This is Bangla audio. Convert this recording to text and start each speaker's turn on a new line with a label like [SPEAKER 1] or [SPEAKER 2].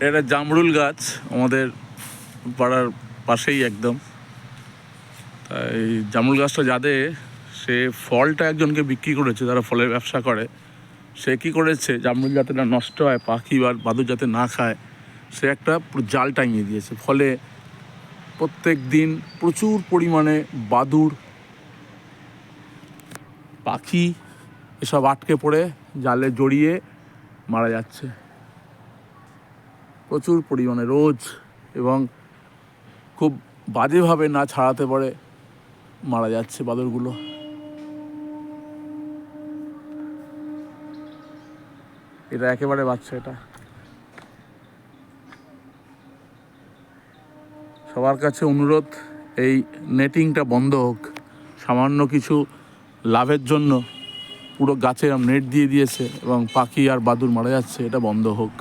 [SPEAKER 1] এটা জামরুল গাছ আমাদের পাড়ার পাশেই একদম। তাই জামরুল গাছটা যাদের, সে ফলটা একজনকে বিক্রি করেছে, তারা ফলের ব্যবসা করে। সে কী করেছে, জামরুল যাতে না নষ্ট হয়, পাখি বা বাদুড় যাতে না খায়, সে একটা পুরো জাল টাঙিয়ে দিয়েছে। ফলে প্রত্যেক দিন প্রচুর পরিমাণে বাদুড়, পাখি এসব আটকে পড়ে জালে জড়িয়ে মারা যাচ্ছে প্রচুর পরিমাণে রোজ, এবং খুব বাজেভাবে না ছাড়াতে পারে মারা যাচ্ছে বাদুড়গুলো। এটা একেবারে বাচ্চা। এটা সবার কাছে অনুরোধ, এই নেটিংটা বন্ধ হোক। সামান্য কিছু লাভের জন্য পুরো গাছে নেট দিয়ে দিয়েছে এবং পাখি আর বাদুড় মারা যাচ্ছে, এটা বন্ধ হোক।